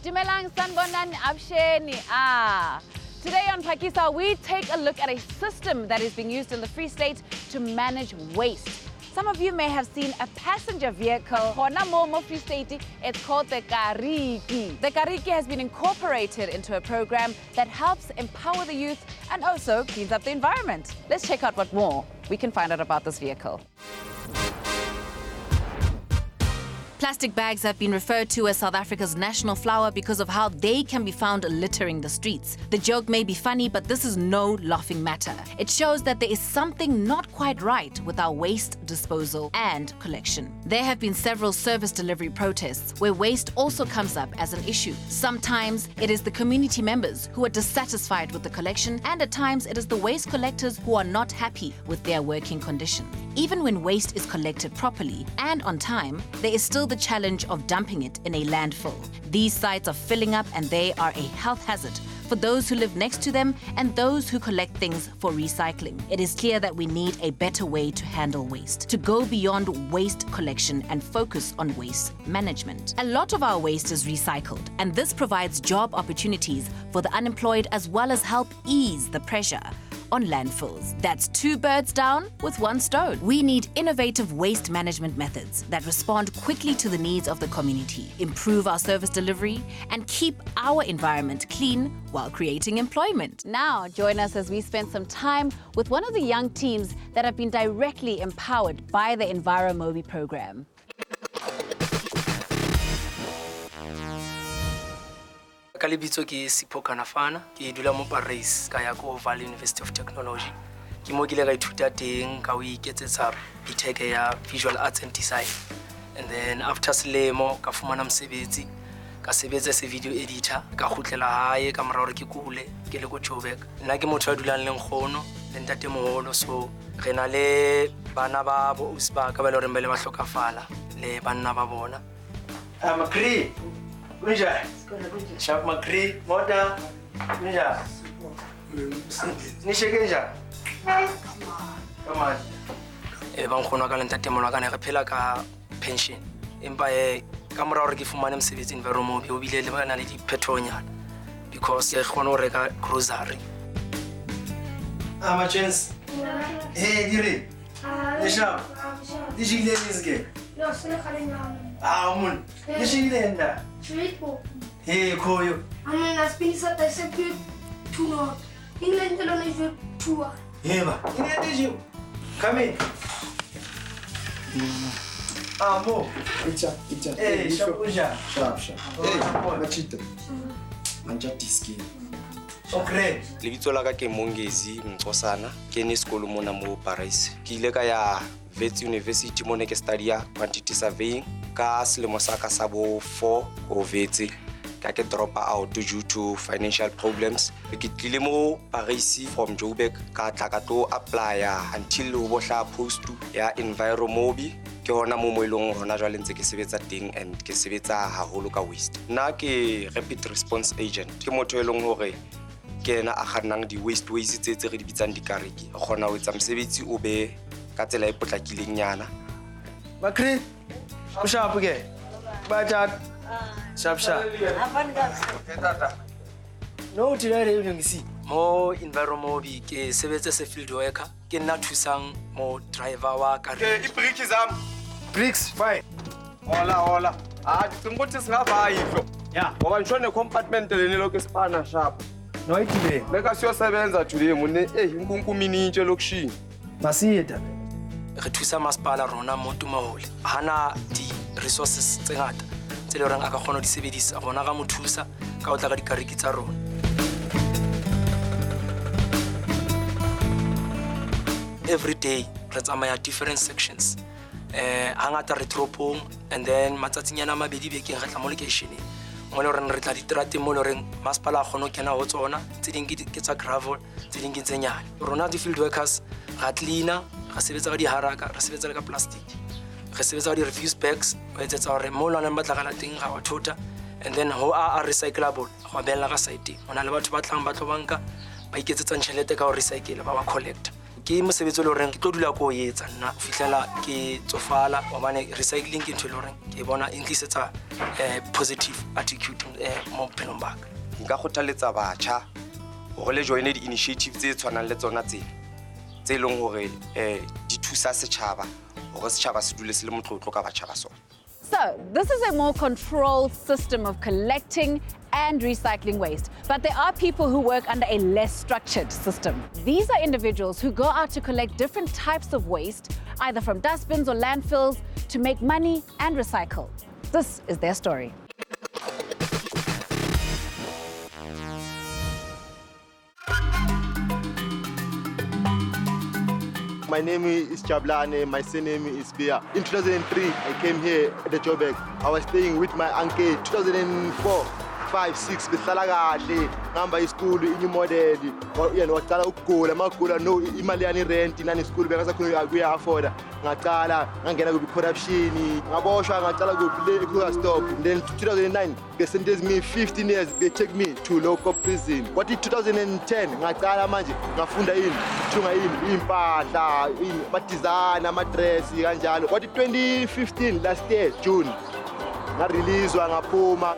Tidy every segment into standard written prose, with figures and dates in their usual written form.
Dumelang sanbonani absheni. Today on PHAKISA, we take a look at a system that is being used in the Free State to manage waste. Some of you may have seen a passenger vehicle. Hona mo Free State, it's called the Kariki. The Kariki has been incorporated into a program that helps empower the youth and also cleans up the environment. Let's check out what more we can find out about this vehicle. Plastic bags have been referred to as South Africa's national flower because of how they can be found littering the streets. The joke may be funny, but this is no laughing matter. It shows that there is something not quite right with our waste disposal and collection. There have been several service delivery protests where waste also comes up as an issue. Sometimes it is the community members who are dissatisfied with the collection, and at times it is the waste collectors who are not happy with their working condition. Even when waste is collected properly and on time, there is still the challenge of dumping it in a landfill. These sites are filling up and they are a health hazard for those who live next to them and those who collect things for recycling. It is clear that we need a better way to handle waste, to go beyond waste collection and focus on waste management. A lot of our waste is recycled, and this provides job opportunities for the unemployed as well as help ease the pressure on landfills. That's two birds down with one stone. We need innovative waste management methods that respond quickly to the needs of the community, improve our service delivery, and keep our environment clean while creating employment. Now, join us as we spend some time with one of the young teams that have been directly empowered by the EnviroMobi program. Kalibitso ke Sipho Kanafana ke dula mo Paris ka ya ko Valley University of Technology ke mo ke le ga ithuta teng ka o iketsetsa PHAKISA ya Visual Arts and Design, and then after selemo ka fumana mosebetsi ka sebetsa se video editor ka khutlela hae ka mora hore ke kule ke le go Joburg. Nna ke motho a dulang le nkgono le ntate moholo, so re na le bana ba bo usba ka ba le hore mbele ba hlokafala le banna ba bona. Makri Ninja, Sharp Macri, Mota, Ninja. Nishakeja. Come on. Bang khona ka lenta temo la ka ne re phela ka pension. Empa ka mora hore ke fumane mosebetsi EnviroMobi o bile le bana le diphetonyana because ke khona ho reka grocery. Ma chance. Hey dire. Nisha. Dijile nizke. Yo, sele khalenga. Mun. Dijile nda. Hey, Koyo. I'm going to spend some time to know. England alone is your tour. Yeah, England is you. Come in. Mo. Icha. Hey, Shapuja. Sharp. Hey, Machito. Manja tiski. Okay. Lebitso la ka ke Mongezi Mqosana ke ne sekolo mona mo Paris. Ke ile ka ya Wits University mo ne ke study quantity surveying ka selemo sa ka sa bo 4 o Wits ka ke drop out due to financial problems. Ke tlile mo Paris from Joburg ka tla ka to apply until o bohla post ya EnviroMobi ke hona mo moelong hona jwale ntse ke sebetsa teng and ke sebetsa haholo ka waste. Nna ke rapid response agent ke motho e leng hore ke na a khanang di waste tse re di bitsang di Kariki gona o etsa mosebetsi o be ka tsela e potlakileng nyana. Makri. O sharp ke. Ba ja. Sharp. No tirare e ngisi. Mo EnviroMobi ke sebetsa se field worker ke nna thusang mo driver wa ka. Ke ibriki zam. Bricks fine. Hola. Ngothi singava yihlo. Yeah. Ngoba ngishone compartment leni lokho sipana sharp. No itile. Beka siyosebenza today mone inkunkumini intshe lokushini. Masiyeta. Re thusa masipala rona mo Tumahole. Hana di resources tse ngata tse le reng a ka kgona di sebedisa rona ga mo thusa ka o tla ka di Kariki tsa rona. Every day re tsamaya different sections. Hangata re tropong, and then matsatsinyana mabedi bekeng re tla mo locationeng. Mo le reng re tla ditrate mo le reng masipala a kgona kena ho tsona tse ding ke tsa gravel tse ding ke tse nyane. Rona di field workers ra cleaner, ra sebetsa ka di haraka, ra sebetsa le ka plastic, re sebetsa ka di refuse bags ho etsetsa hore mo lwana ba tla kana teng ga wa thota, and then ho a recyclable go bella ka site. Hona le batho ba tlang ba tlo banka ba iketsetsa ntšhelete ka ho recycle ba collect. ke mosebetsi o le horeng ke tlo dula ko o etsa nna ho fihlela ke tsofala hobane recycling ke ntho e le horeng ke bona e ntlisetsa positive attitude mo bophelong ba ka. Nka kgothaletsa batjha hore le joine di-initiative tse tshwanang le tsona tse leng hore di thusa setjhaba hore setjhaba se dule se le motlotlo ka batjha ba sona. So, this is a more controlled system of collecting and recycling waste. But there are people who work under a less structured system. These are individuals who go out to collect different types of waste, either from dustbins or landfills, to make money and recycle. This is their story. My name is Chablane, my surname is Bia. In 2003, I came here at the Joburg. I was staying with my uncle. 2004, 5, 6, behlala kahle, ngihamba isikole inye model. Yena waqala ukugula, magula no imali yani rent nani isikole bengasakhona kuya afford. Ngaqala ngangena ku corruption, ngaboshwa ngaqala ku le stop. Then 2009, they sentenced me 15 years. They take me to local prison. What in 2010, ngaqala manje ngafunda ini, thunga ini, impahla, ini, design, amadress kanjalo. What in 2015, last year, June, ngareleaswa ngaphuma.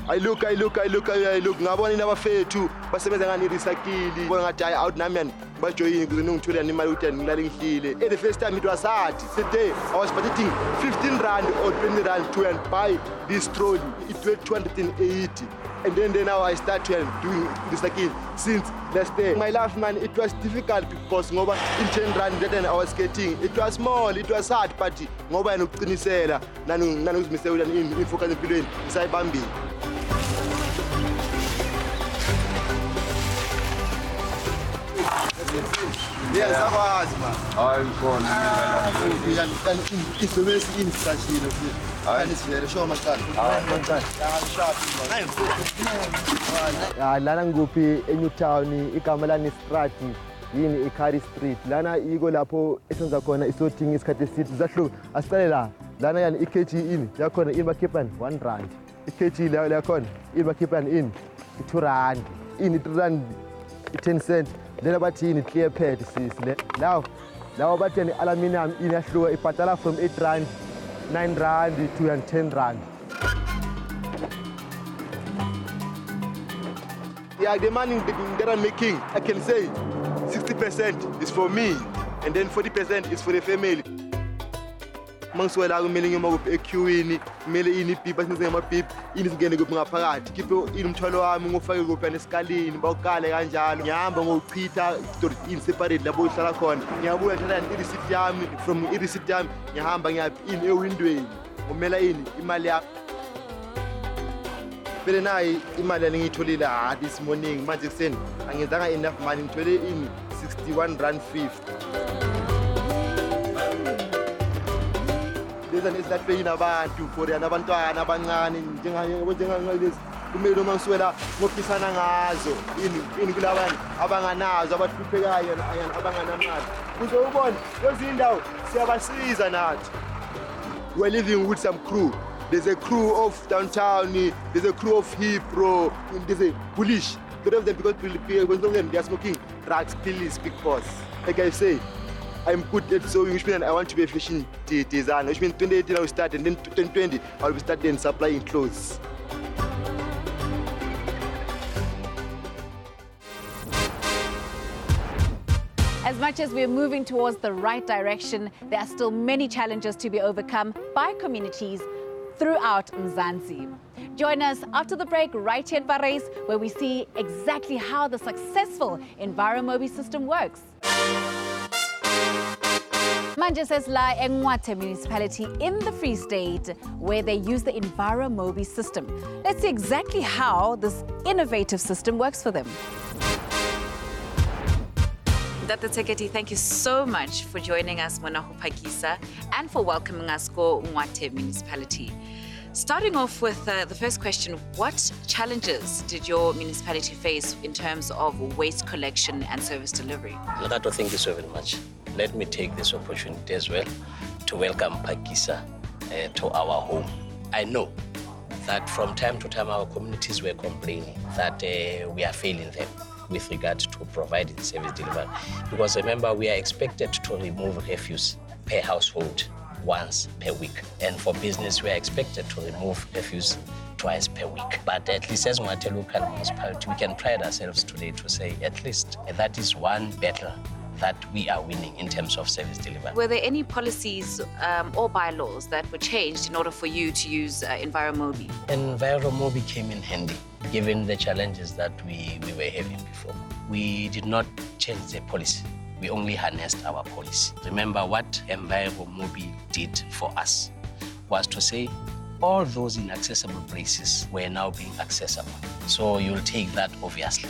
I look. Ngabona inabafethu basebenza ngani recycle. Bona ngathi out nami bajoyini kuze ngithola imali ukuthi ngilale ngihlile. At the first time it was hard. Today I was budgeting 15 rand or 20 rand to buy this trolley. It weighed 280. And then now I started doing recycling since last day. My life, man, it was difficult because ngoba in 10 rand then I was getting. It was small, it was hard, but ngoba nokuqinisela nanuzimiselela in focus empilweni isayibambile. Yeah, zakwazi man. Hayi ngkhona. Isebenzisa instrashilo futhi. Hayi sivele show macala. Lana nguphi eNewtown igama lani Strati yini iCarry Street. Lana iko lapho esenza khona isorting isikhathi eside. Zahluka asicale la. Lana yani iKG ini yakhona ibakhipani 1 rand. iKG la yakhona ibakhipani ini 2 rand. Ini 3 rand 10 cents. Then bathi ini clear pad sis now bathi ni aluminium inahluka ipatala from 8 rand 9 rand to 10 rand. Yeah, the money that I'm making, I can say 60% is for me and then 40% is for the family. Mangiswela kumele ngiyoma equini kumele ini pipa sinze amapipa ini singene kuphi ngaphakathi khiphe umthwalo wami ngofake kuphi neskalini bawukale kanjalo ngihamba ngokuchitha in separate labo uhlala khona ngiyabuya ngithatha i-receipt yami from i-receipt yami ngihamba ngiyaphi in ewindweni ngomela ini imali yami phela nayi imali engiyitholile this morning manje kuseni angenzanga enough money ngithole ini 61 rand 50. Esilahlweni abantu for abantwana abancane njengalezi kumele uma ngiswela ngophisana ngazo ini kulabantu abanganazo abahluphekayo abanganamali kuze ubone lezi indawo siyabasiza nathi. We're living with some crew. There's a crew of downtown, there's a crew of Heathrow, there's a bullish. Three of them because they are smoking drugs, pills, big boss. Like I say, I'm good at sewing, which means I want to be a fashion designer, which means 2018 I will start and then 2020 I will start then supplying clothes. As much as we're moving towards the right direction, there are still many challenges to be overcome by communities throughout Mzansi. Join us after the break right here at Paris, where we see exactly how the successful EnviroMobi system works. Manje says la Engwate municipality in the Free State, where they use the EnviroMobi system. Let's see exactly how this innovative system works for them. Dr. Teketi, thank you so much for joining us, PHAKISA, and for welcoming us to Engwate municipality. Starting off with the first question, what challenges did your municipality face in terms of waste collection and service delivery? Lakato, thank you so very much. Let me take this opportunity as well to welcome PHAKISA to our home. I know that from time to time our communities were complaining that we are failing them with regard to providing service delivery. Because remember, we are expected to remove refuse per household once per week. And for business, we are expected to remove refuse twice per week. But at least as Mwate local municipality, we can pride ourselves today to say at least that is one battle that we are winning in terms of service delivery. Were there any policies or bylaws that were changed in order for you to use EnviroMobi? EnviroMobi came in handy, given the challenges that we were having before. We did not change the policy. We only harnessed our policy. Remember what EnviroMobi did for us was to say all those inaccessible places were now being accessible. So you'll take that obviously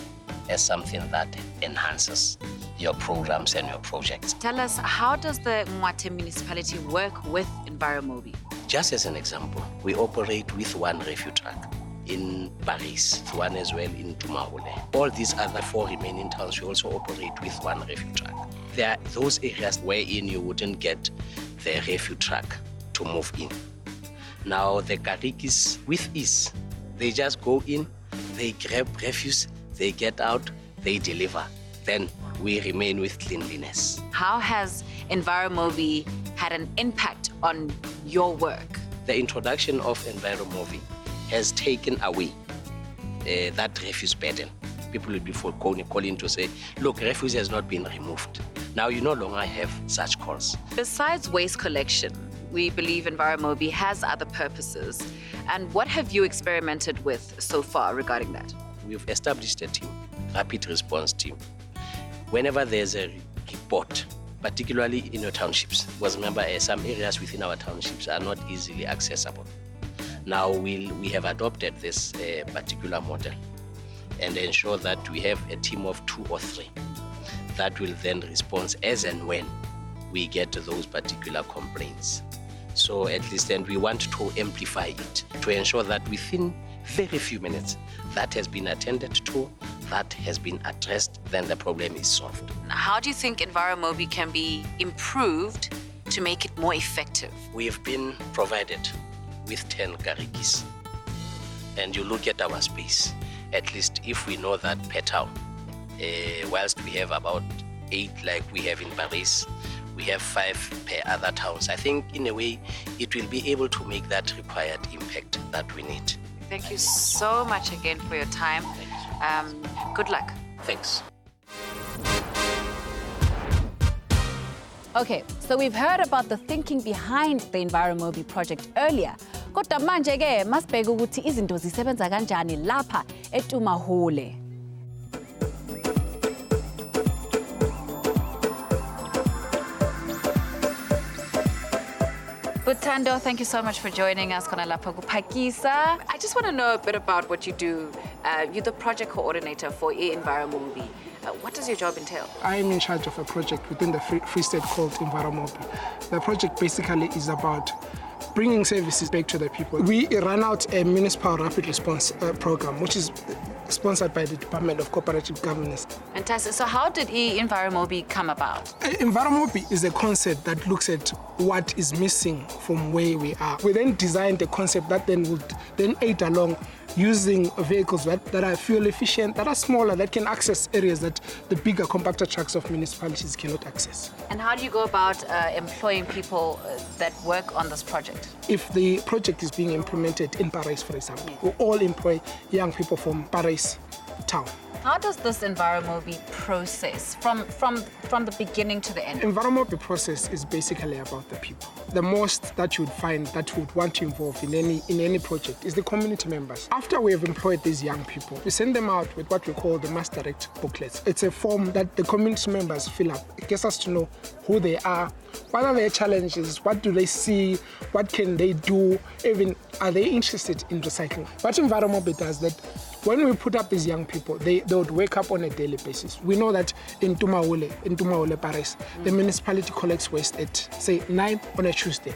as something that enhances your programs and your projects. Tell us, how does the Mwate municipality work with EnviroMobi? Just as an example, we operate with one refuse truck in Paris, one as well in Tumahole. All these other 4 remaining towns, we also operate with one refuse truck. There are those areas wherein you wouldn't get the refuse truck to move in. Now the Karikis, with ease, they just go in, they grab refuse, they get out, they deliver. Then we remain with cleanliness. How has EnviroMobi had an impact on your work? The introduction of EnviroMobi has taken away that refuse burden. People will be calling to say, look, refuse has not been removed. Now you no longer have such calls. Besides waste collection, we believe EnviroMobi has other purposes. And what have you experimented with so far regarding that? We've established a team, rapid response team. Whenever there's a report, particularly in your townships, because remember some areas within our townships are not easily accessible. Now we have adopted this particular model and ensure that we have a team of 2 or 3 that will then respond as and when we get those particular complaints. So at least, and we want to amplify it to ensure that within very few minutes that has been attended to, that has been addressed, then the problem is solved. How do you think EnviroMobi can be improved to make it more effective? We've been provided with 10 Karikis. And you look at our space, at least if we know that per town, whilst we have about 8 like we have in Paris, we have 5 per other towns. I think in a way it will be able to make that required impact that we need. Thank you so much again for your time. Good luck. Thanks. Okay, so we've heard about the thinking behind the EnviroMobi project earlier. Kodwa manje ke masibheke ukuthi izinto zisebenza kanjani lapha eTumahole. Buthando, thank you so much for joining us, PHAKISA. I just want to know a bit about what you do. You're the project coordinator for EnviroMobi. What does your job entail? I am in charge of a project within the Free State called EnviroMobi. The project basically is about bringing services back to the people. We run out a municipal rapid response program, which is sponsored by the Department of Cooperative Governance. Fantastic. So how did EnviroMobi come about? EnviroMobi is a concept that looks at what is missing from where we are. We then designed a concept that then would aid along using vehicles that are fuel efficient, that are smaller, that can access areas that the bigger compactor trucks of municipalities cannot access. And how do you go about employing people that work on this project? If the project is being implemented in Paris, for example, we all employ young people from Paris town. How does this EnviroMobi process from the beginning to the end? EnviroMobi process is basically about the people. The most that you would find that would want to involve in any project is the community members. After we have employed these young people, we send them out with what we call the Mass Direct booklets. It's a form that the community members fill up. It gets us to know who they are, what are their challenges, what do they see, what can they do, even are they interested in recycling. What EnviroMobi does that when we put up these young people, they would wake up on a daily basis. We know that in Tumahole, Paris, the municipality collects waste at, say, 9 on a Tuesday.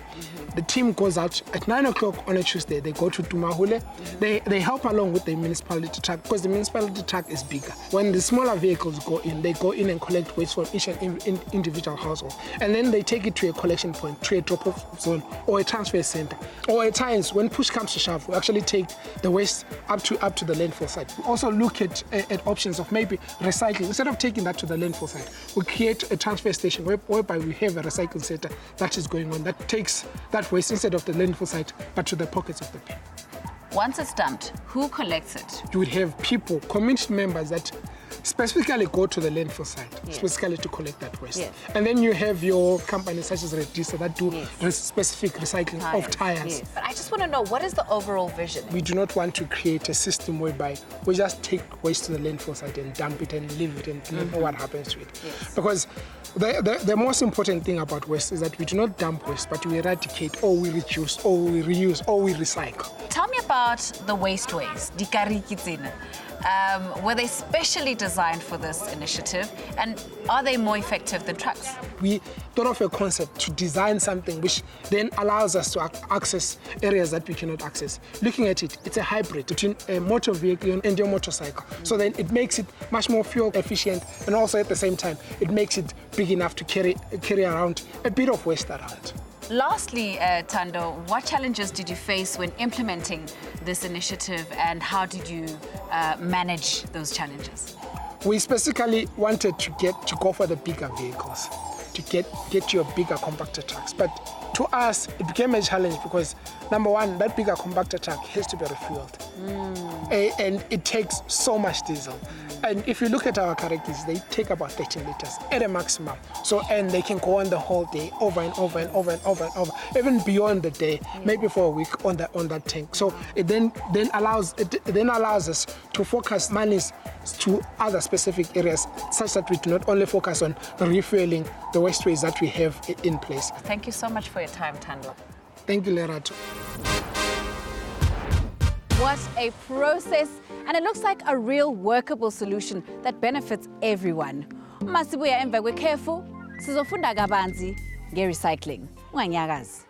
The team goes out at 9 o'clock on a Tuesday. They go to Tumahole. They help along with the municipality truck because the municipality truck is bigger. When the smaller vehicles go in, they go in and collect waste from each and individual household. And then they take it to a collection point, to a drop-off zone or a transfer center. Or at times, when push comes to shove, we actually take the waste up to the landfill site. We also look at options of maybe recycling. Instead of taking that to the landfill site, we create a transfer station whereby we have a recycling center that is going on, that takes that waste instead of the landfill site, but to the pockets of the people. Once it's dumped, who collects it? You would have people, community members that specifically go to the landfill site, specifically to collect that waste. Yes. And then you have your companies such as Redisa that do specific recycling of tires. Yes. But I just want to know, what is the overall vision? We do not want to create a system whereby we just take waste to the landfill site and dump it and leave it and don't know what happens to it. Yes. Because the most important thing about waste is that we do not dump waste, but we eradicate, or we reduce, or we reuse, or we recycle. Tell me about the wasteways, dikariki tsena. Were they specially designed for this initiative, and are they more effective than trucks? We thought of a concept to design something which then allows us to access areas that we cannot access. Looking at it, it's a hybrid between a motor vehicle and your motorcycle. So then it makes it much more fuel efficient, and also at the same time, it makes it big enough to carry around a bit of waste around. Lastly, Tando, what challenges did you face when implementing this initiative, and how did you manage those challenges? We specifically wanted to go for the bigger vehicles, to get your bigger compactor trucks. But to us, it became a challenge because, number one, that bigger compactor truck has to be refueled. And it takes so much diesel. And if you look at our Karakis, they take about 13 liters at a maximum. So, and they can go on the whole day, over and over and over and over and over, even beyond the day, maybe for a week on that tank. So it then allows us to focus monies to other specific areas, such that we do not only focus on refueling the wasteways that we have in place. Thank you so much for your time, Tando. Thank you, Lerato. What a process, and it looks like a real workable solution that benefits everyone. Masibuya emva kwekhefu, sizofunda kabanzi nge-recycling. Unganyakazi.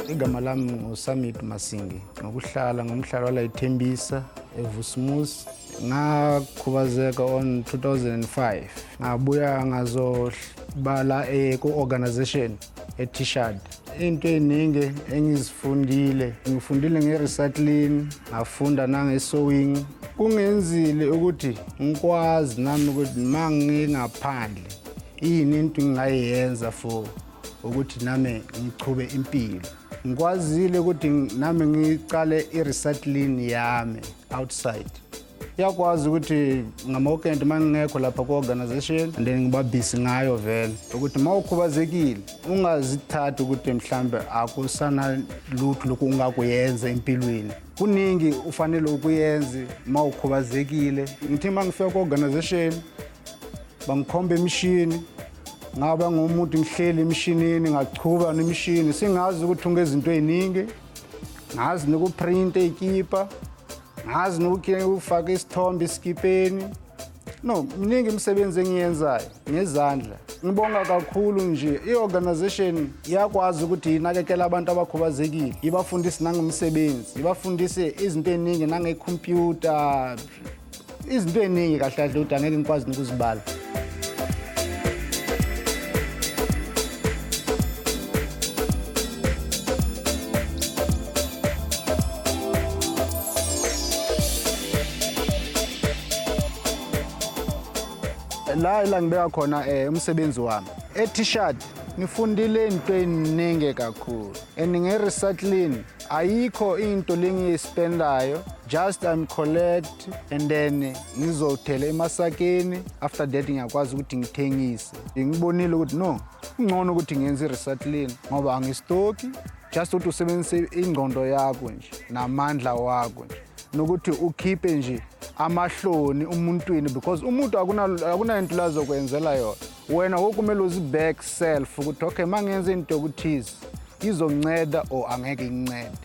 Igama lami nguSamit Masingi. Ngokuhlala ngomhlalo wala ithembisa eVusmus. Ngakhubazeka on 2005. Ngabuya ngazobala ku-organization eTishad. Into eningi engizifundile. Ngifundile nge-recycling, ngafunda nange-sewing. Kungenzile ukuthi ngikwazi nami ukuthi mangingaphandle yini into ngingayenza for ukuthi nami ngichube impilo. Ngikwazile ukuthi nami ngicale i-recycling yami outside. Yakwazi ukuthi ngama-weekend mangingekho lapha ku-organization and then ngiba busy ngayo vele ukuthi mawukhubazekile ungazithatha ukuthi mhlambe akusana lutho lokhu ungakuyenza empilweni. Kuningi ufanele ukuyenza mawukhubazekile. Ngithi mangifika ku-organization bangikhomba imishini, ngaba ngumuntu ngihleli emishinini ngachuba nemishini singazi ukuthi ungezinto eziningi, ngazi nokuprint ekipa, ngazi nokufaka isithombe esikipeni. No, mningi imisebenzi engiyenzayo ngezandla. Ngibonga kakhulu nje i-organization iyakwazi ukuthi inakekela abantu abakhubazekile, ibafundise nangomsebenzi, ibafundise izinto eziningi nange-computer, izinto eziningi kahle kahle ukuthi angeke ngikwazi ukuzibala. La ngibeka khona umsebenzi wami eTishad ngifundile into eziningi kakhulu and nge-recycling ayikho into lengiyispendayo, just I'm collect and then ngizothela emasakeni, after that ngiyakwazi ukuthi ngithengise. Ngibonile ukuthi no, kungcono ukuthi ngenze i-recycling ngoba angistoki, just ukuthi usebenzise ingqondo yakho nje namandla wakho nje. nokuthi ukhiphe nje amahloni umuntwini because umuntu akunanto lazokwenzela yona wena wokumele uziback self ukuthi okay mangenze into okuthize izonceda or angeke ingincede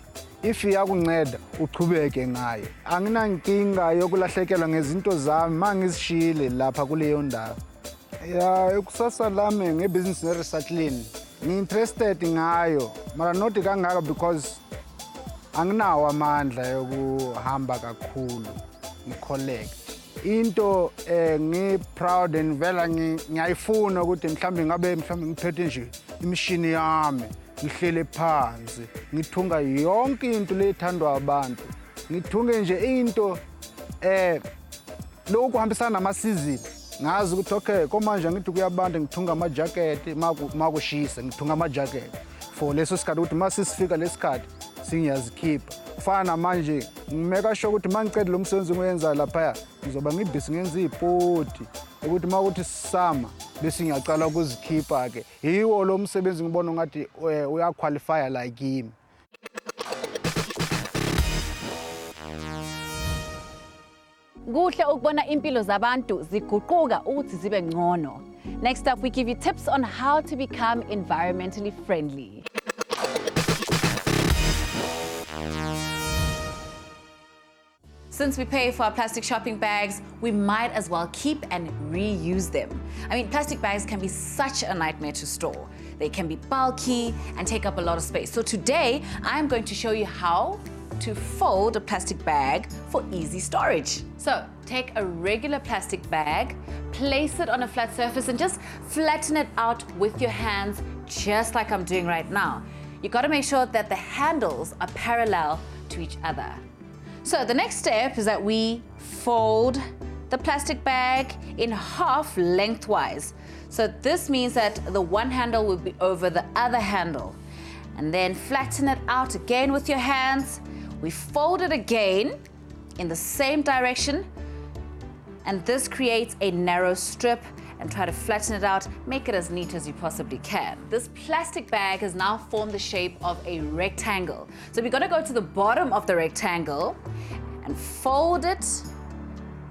if iyakunceda uchubeke ngayo anginankinga yokulahlekelwa ngezinto zami mangizishile lapha kuleyo ndawo ya ikusasa lami ngebusiness ne-recycling ngi-interested ngayo mara not kangaka because anginawo amandla yokuhamba kakhulu ngi-collect into ngi-proud and vela ngiyayifuna ukuthi mhlawumbe ngiphethe nje imishini yami ngihlele phansi ngithunga yonke into leyithandwa abantu ngithunge nje into lokhu kuhambisana namasizini ngazi ukuthi okay komanje ngithi kuyabantu ngithunga amajaketi makushisa ngithunga amajaketi for leso sikhathi ukuthi masisifika lesikhathi singiyazikhipha kufana manje ngimeka sure ukuthi mangicede lo msebenzi ngoyenza lapha ngizoba ngibhisi ngenza ipoti ukuthi makuthi sisama bese ngiyacala ukuzikhipha ke yiwo lo msebenzi ngibona ngathi uyaqualify like him. Kuhle ukubona impilo zabantu ziguquka ukuthi zibe ngcono. Next up, we give you tips on how to become environmentally friendly. Since we pay for our plastic shopping bags, we might as well keep and reuse them. I mean, plastic bags can be such a nightmare to store. They can be bulky and take up a lot of space. So today, I'm going to show you how to fold a plastic bag for easy storage. So take a regular plastic bag, place it on a flat surface and just flatten it out with your hands, just like I'm doing right now. You gotta make sure that the handles are parallel to each other. So the next step is that we fold the plastic bag in half lengthwise. So this means that the one handle will be over the other handle. And then flatten it out again with your hands. We fold it again in the same direction. And this creates a narrow strip, and try to flatten it out, make it as neat as you possibly can. This plastic bag has now formed the shape of a rectangle. So we're gonna go to the bottom of the rectangle and fold it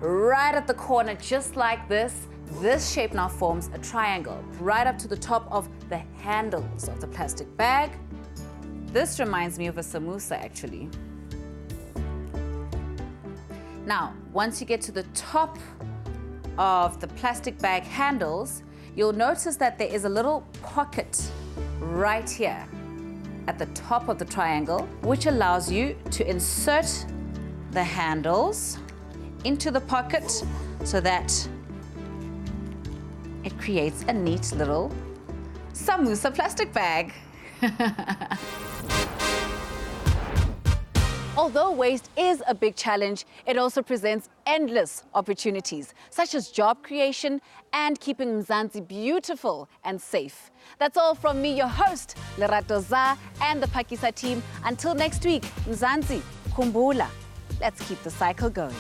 right at the corner, just like this. This shape now forms a triangle, right up to the top of the handles of the plastic bag. This reminds me of a samosa, actually. Now, once you get to the top of the plastic bag handles, you'll notice that there is a little pocket right here at the top of the triangle, which allows you to insert the handles into the pocket so that it creates a neat little samosa plastic bag. Although waste is a big challenge, it also presents endless opportunities, such as job creation and keeping Mzansi beautiful and safe. That's all from me, your host, Lerato Za, and the PHAKISA team. Until next week, Mzansi, Kumbula. Let's keep the cycle going.